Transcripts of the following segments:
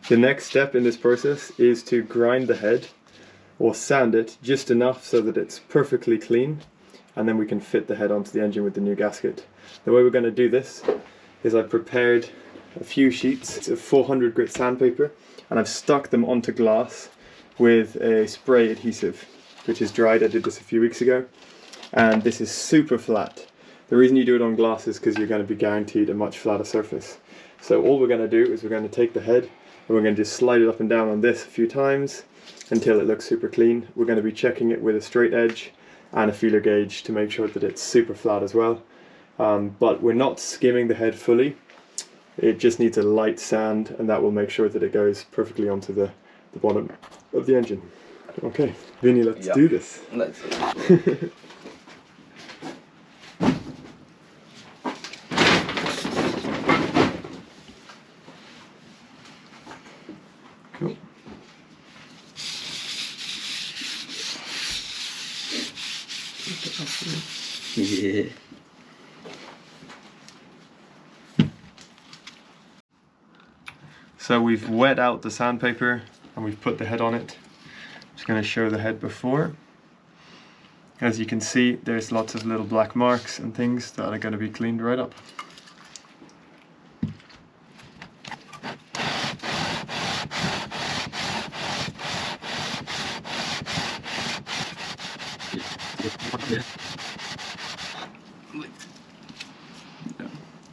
The next step in this process is to grind the head or sand it just enough so that it's perfectly clean, and then we can fit the head onto the engine with the new gasket. The way we're going to do this is I've prepared a few sheets of 400 grit sandpaper, and I've stuck them onto glass with a spray adhesive which is dried. I did this a few weeks ago, and this is super flat. The reason you do it on glass is because you're going to be guaranteed a much flatter surface. So all we're going to do is we're going to take the head and we're going to just slide it up and down on this a few times until it looks super clean. We're going to be checking it with a straight edge and a feeler gauge to make sure that it's super flat as well. But we're not skimming the head fully. It just needs a light sand, and that will make sure that it goes perfectly onto the bottom of the engine. Okay, Vinny, let's do this. Let's do it. Cool. Yeah. So we've wet out the sandpaper and we've put the head on it. I'm just going to show the head before. As you can see, there's lots of little black marks and things that are going to be cleaned right up.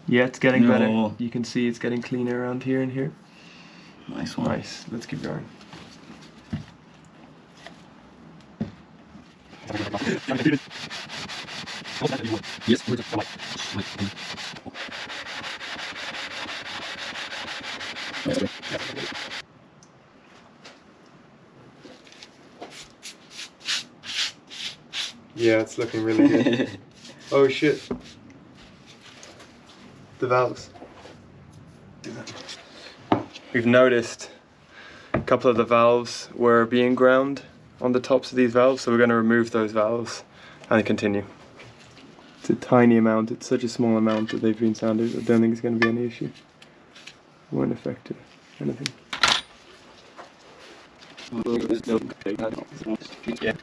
Yeah, it's getting better. You can see it's getting cleaner around here and here. Nice one. Nice. Let's keep going. Yes. Yeah, it's looking really good. Oh shit. The valves. We've noticed a couple of the valves were being ground on the tops of these valves, so we're going to remove those valves and continue. It's a tiny amount, it's such a small amount that they've been sanded. I don't think it's going to be any issue. It won't affect anything. Yeah.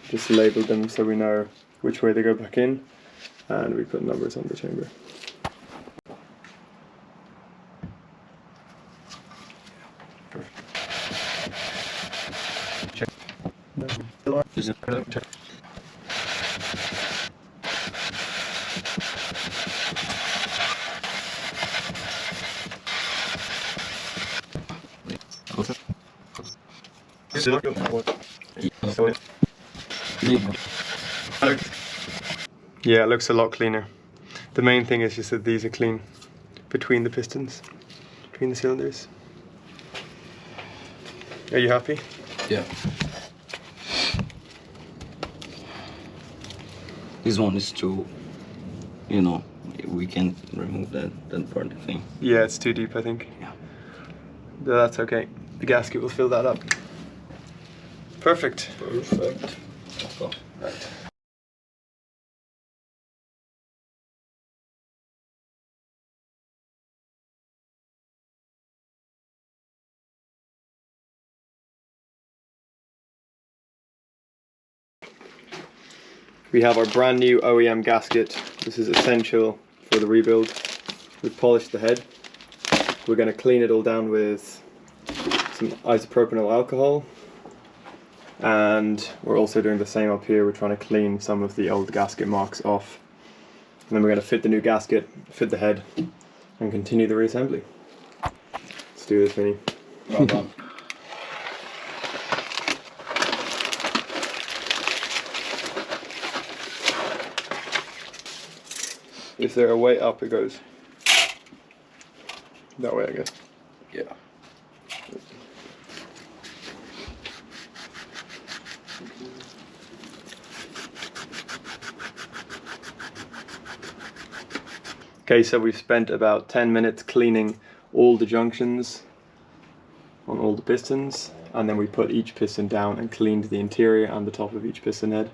Just label them so we know which way they go back in, and we put numbers on the chamber. Perfect. Check. No. Check. Yeah, it looks a lot cleaner. The main thing is just that these are clean between the pistons, between the cylinders. Are you happy? Yeah. This one is too, you know, we can remove that part, I think. Yeah, it's too deep, I think. Yeah. But that's okay. The gasket will fill that up. Perfect. Perfect. Let's go. Right. We have our brand new OEM gasket. This is essential for the rebuild. We've polished the head. We're going to clean it all down with some isopropanol alcohol, and we're also doing the same up here. We're trying to clean some of the old gasket marks off, and then we're going to fit the new gasket, fit the head, and continue the reassembly. Let's do this, Vinny. Well done. Is there a way up it goes? That way, I guess. Yeah. Okay, so we've spent about 10 minutes cleaning all the junctions on all the pistons, and then we put each piston down and cleaned the interior and the top of each piston head.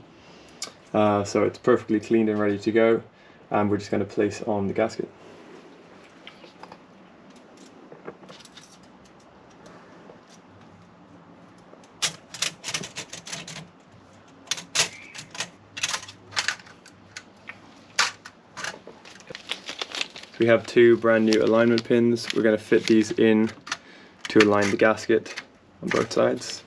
So it's perfectly cleaned and ready to go, and we're just going to place on the gasket. We have two brand new alignment pins. We're going to fit these in to align the gasket on both sides.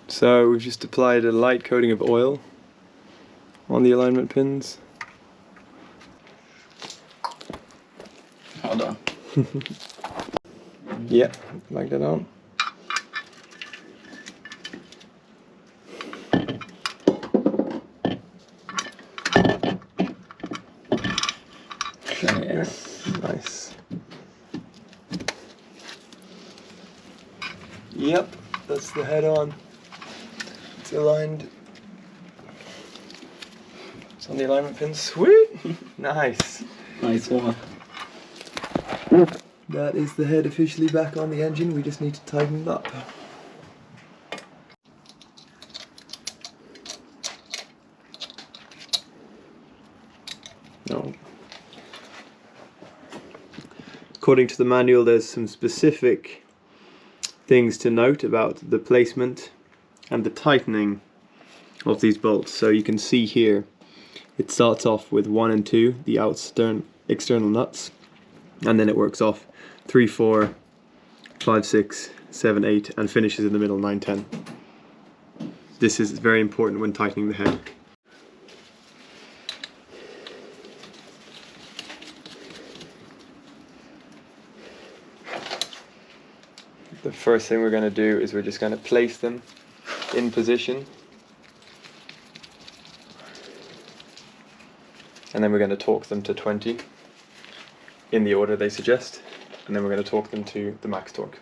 So we've just applied a light coating of oil on the alignment pins. Hold on. Yeah, like that on. Yes. Nice. Yep, that's the head on. It's aligned. It's on the alignment pin. Sweet! Nice. Nice one. That is the head officially back on the engine. We just need to tighten it up. No. According to the manual, there's some specific things to note about the placement and the tightening of these bolts. So you can see here, it starts off with 1 and 2, the external nuts, and then it works off 3, 4, 5, 6, 7, 8, and finishes in the middle 9, 10. This is very important when tightening the head. The first thing we're going to do is we're just going to place them in position, and then we're going to torque them to 20 in the order they suggest, and then we're going to torque them to the max torque.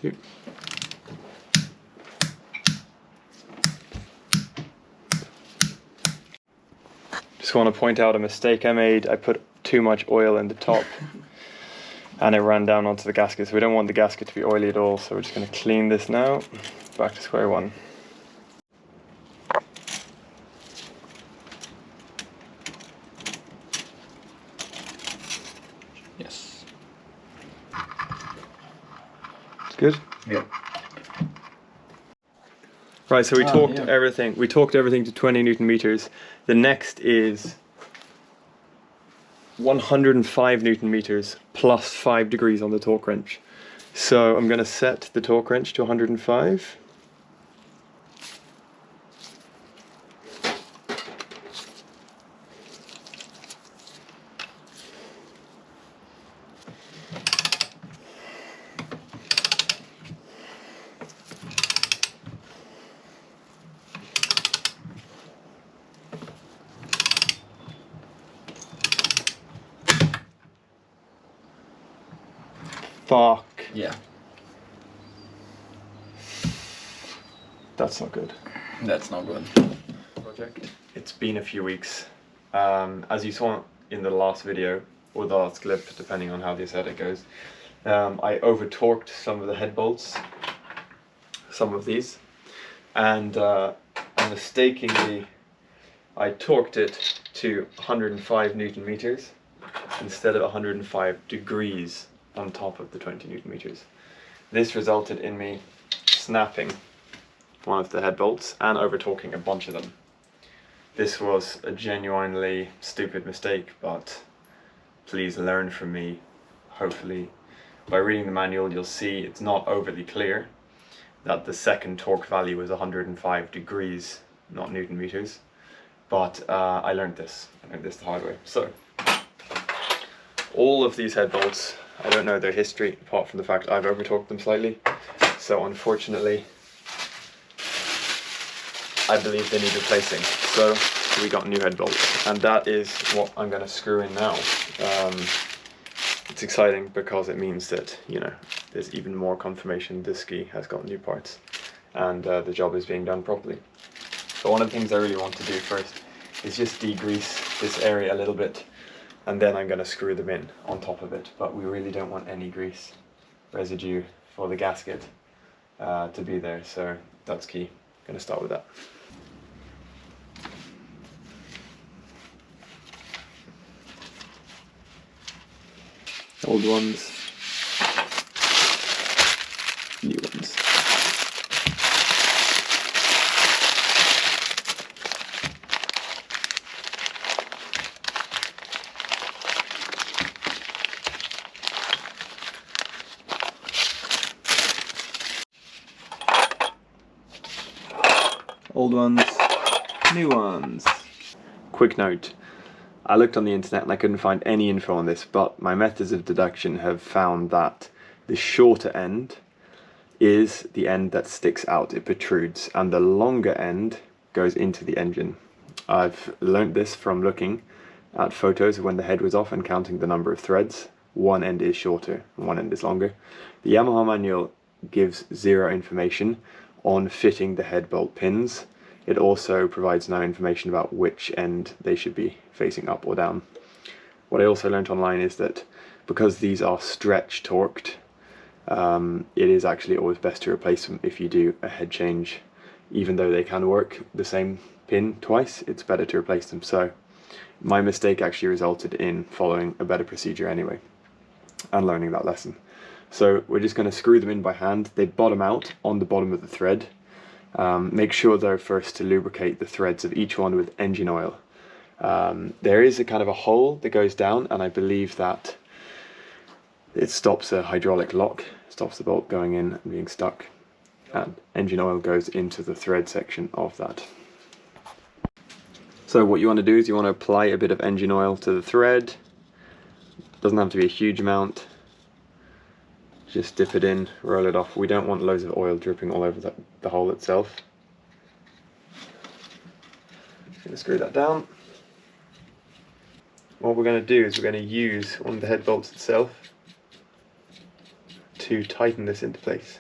Two. Just want to point out a mistake I made. I put too much oil in the top and it ran down onto the gasket, so we don't want the gasket to be oily at all, so we're just going to clean this now. Back to square one. Yes. It's good? Yeah. Right, so we torqued yeah. everything. We torqued everything to 20 Newton meters. The next is 105 Newton meters plus 5 degrees on the torque wrench. So I'm going to set the torque wrench to 105. Fuck. Yeah. That's not good. That's not good. Project. It's been a few weeks. As you saw in the last video, or the last clip, depending on how this edit goes, I over-torqued some of the head bolts, some of these, and mistakenly I torqued it to 105 Newton meters instead of 105 degrees on top of the 20 Newton meters. This resulted in me snapping one of the head bolts and over-torquing a bunch of them. This was a genuinely stupid mistake, but please learn from me. Hopefully by reading the manual you'll see it's not overly clear that the second torque value is 105 degrees, not Newton meters. But I learned this the hard way. So all of these head bolts, I don't know their history apart from the fact I've over-torqued them slightly. So unfortunately I believe they need replacing. So we got new head bolts, and that is what I'm going to screw in now. It's exciting because it means that, you know, there's even more confirmation this ski has got new parts and the job is being done properly. So one of the things I really want to do first is just degrease this area a little bit, and then I'm going to screw them in on top of it. But we really don't want any grease residue for the gasket to be there, so that's key. I'm going to start with that. Old ones, new ones. Old ones, new ones. Quick note. I looked on the internet and I couldn't find any info on this, but my methods of deduction have found that the shorter end is the end that sticks out, it protrudes, and the longer end goes into the engine. I've learnt this from looking at photos when the head was off and counting the number of threads. One end is shorter and one end is longer. The Yamaha manual gives zero information on fitting the head bolt pins. It also provides no information about which end they should be facing up or down. What I also learnt online is that because these are stretch torqued, it is actually always best to replace them if you do a head change. Even though they can work the same pin twice, it's better to replace them. So my mistake actually resulted in following a better procedure anyway and learning that lesson. So we're just going to screw them in by hand. They bottom out on the bottom of the thread. Make sure though first to lubricate the threads of each one with engine oil. There is a kind of a hole that goes down, and I believe that it stops a hydraulic lock, stops the bolt going in and being stuck, and engine oil goes into the thread section of that. So what you want to do is you want to apply a bit of engine oil to the thread. Doesn't have to be a huge amount. Just dip it in, roll it off. We don't want loads of oil dripping all over the hole itself. Just going to screw that down. What we're going to do is we're going to use one of the head bolts itself to tighten this into place.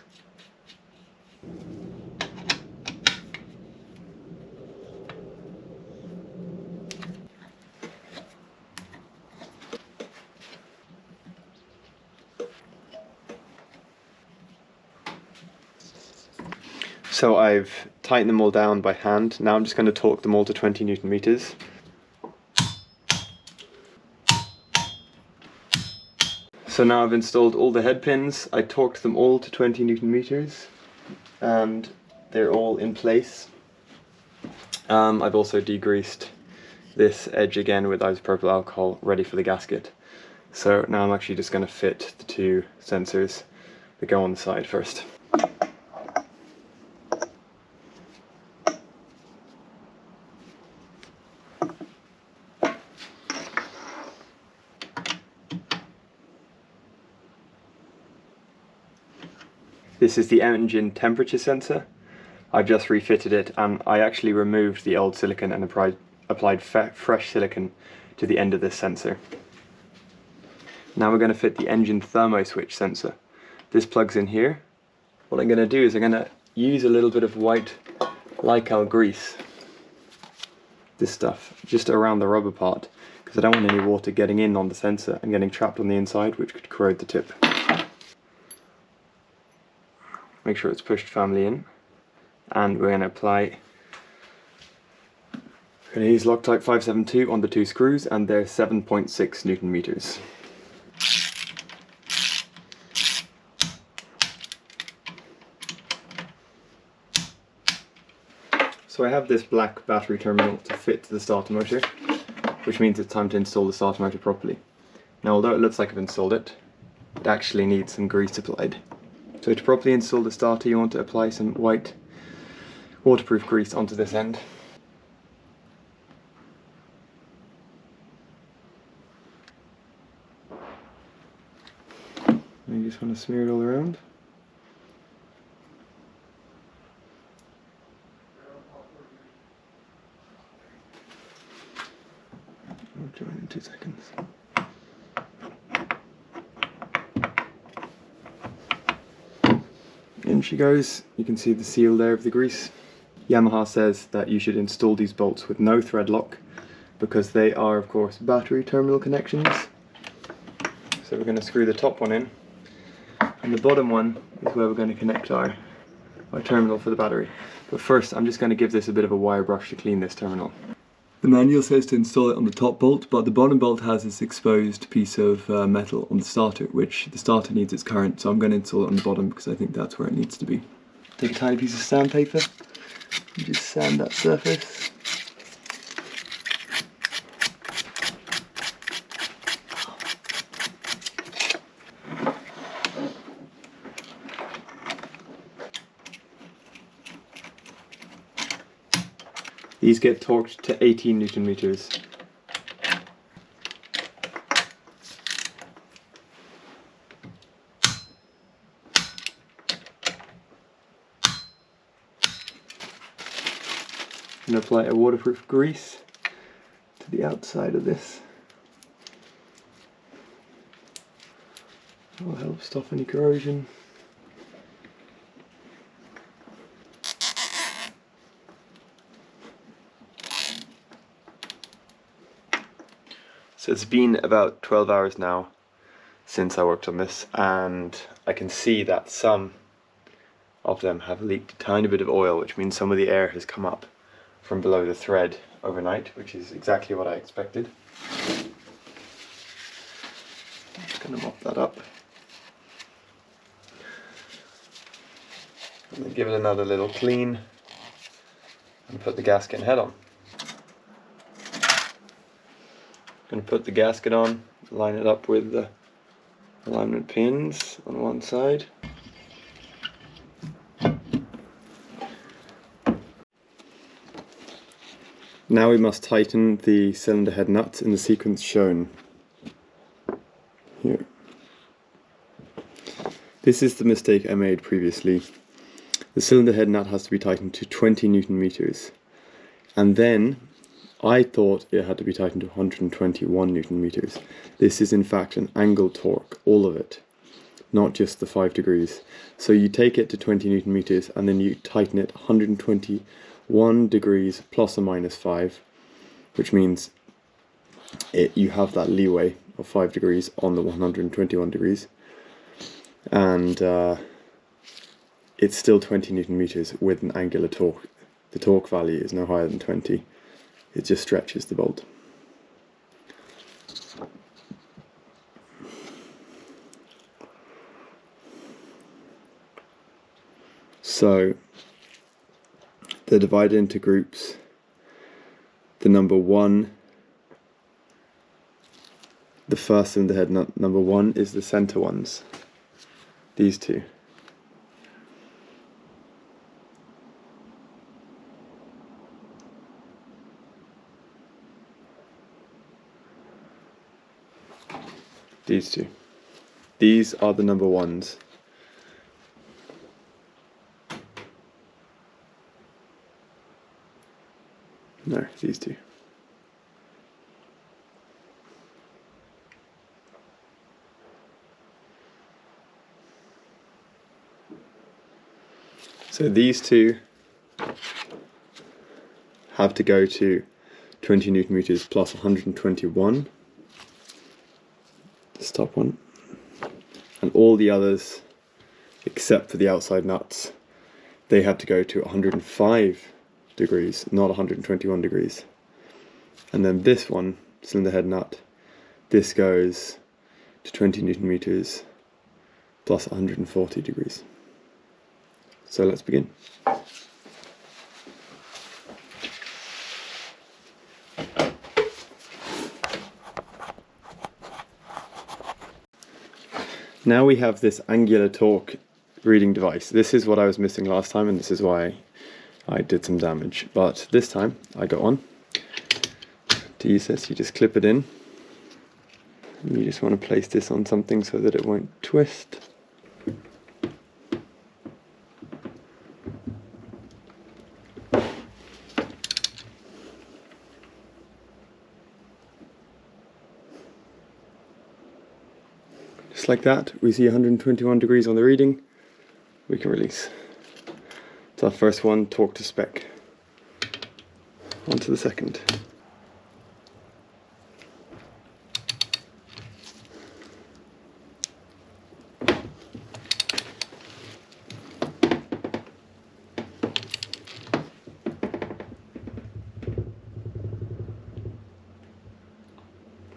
So I've tightened them all down by hand. Now I'm just going to torque them all to 20 Newton meters. So now I've installed all the head pins. I torqued them all to 20 Newton meters, and they're all in place. I've also degreased this edge again with isopropyl alcohol, ready for the gasket. So now I'm actually just going to fit the two sensors that go on the side first. This is the engine temperature sensor. I've just refitted it, and I actually removed the old silicone and applied fresh silicone to the end of this sensor. Now we're going to fit the engine Thermo-Switch sensor. This plugs in here. What I'm going to do is I'm going to use a little bit of white Lycal grease, this stuff, just around the rubber part, because I don't want any water getting in on the sensor and getting trapped on the inside, which could corrode the tip. Make sure it's pushed firmly in, and we're going to apply. We're going to use Loctite 572 on the two screws, and they're 7.6 Newton meters. So I have this black battery terminal to fit to the starter motor, which means it's time to install the starter motor properly. Now, although it looks like I've installed it, it actually needs some grease applied. So to properly install the starter, you want to apply some white waterproof grease onto this end. And you just want to smear it all around. join in 2 seconds. In she goes. You can see the seal there of the grease. Yamaha says that you should install these bolts with no thread lock because they are, of course, battery terminal connections. So we're going to screw the top one in, and the bottom one is where we're going to connect our terminal for the battery. But first, I'm just going to give this a bit of a wire brush to clean this terminal. The manual says to install it on the top bolt, but the bottom bolt has this exposed piece of metal on the starter, which the starter needs its current, so I'm going to install it on the bottom because I think that's where it needs to be. Take a tiny piece of sandpaper and just sand that surface. These get torqued to 18 Newton meters. And apply a waterproof grease to the outside of this. That will help stop any corrosion. So it's been about 12 hours now since I worked on this, and I can see that some of them have leaked a tiny bit of oil, which means some of the air has come up from below the thread overnight, which is exactly what I expected. I'm just going to mop that up. And then give it another little clean and put the gasket and head on. Going to put the gasket on, line it up with the alignment pins on one side. Now we must tighten the cylinder head nuts in the sequence shown here. This is the mistake I made previously. The cylinder head nut has to be tightened to 20 Newton meters, and then I thought it had to be tightened to 121 Newton meters. This is in fact an angle torque, all of it, not just the 5 degrees. So you take it to 20 Newton meters and then you tighten it 121 degrees plus or minus 5, which means you have that leeway of 5 degrees on the 121 degrees. And it's still 20 Newton meters with an angular torque. The torque value is no higher than 20. It just stretches the bolt. So they're divided into groups. The number 1, the first cylinder head nut, number 1 is the center ones. These two. These two. These are the number 1s. No, these two. So these two have to go to 20 Newton meters plus 121. This top one, and all the others except for the outside nuts, they have to go to 105 degrees, not 121 degrees. And then this one, cylinder head nut, this goes to 20 Newton meters plus 140 degrees. So let's begin. Now we have this angular torque reading device. This is what I was missing last time, and this is why I did some damage. But this time I got one. To use this, you just clip it in. And you just want to place this on something so that it won't twist. Just like that, we see 121 degrees on the reading, we can release. So our first one, torque to spec. On to the second.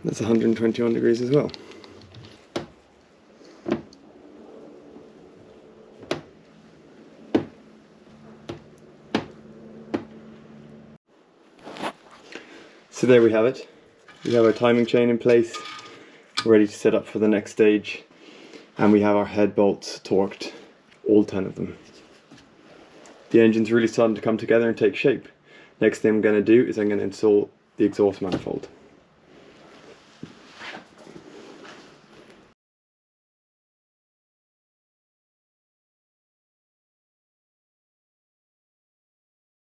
That's 121 degrees as well. So there we have it. We have our timing chain in place, ready to set up for the next stage, and we have our head bolts torqued, all 10 of them. The engine's really starting to come together and take shape. Next thing I'm going to do is I'm going to install the exhaust manifold.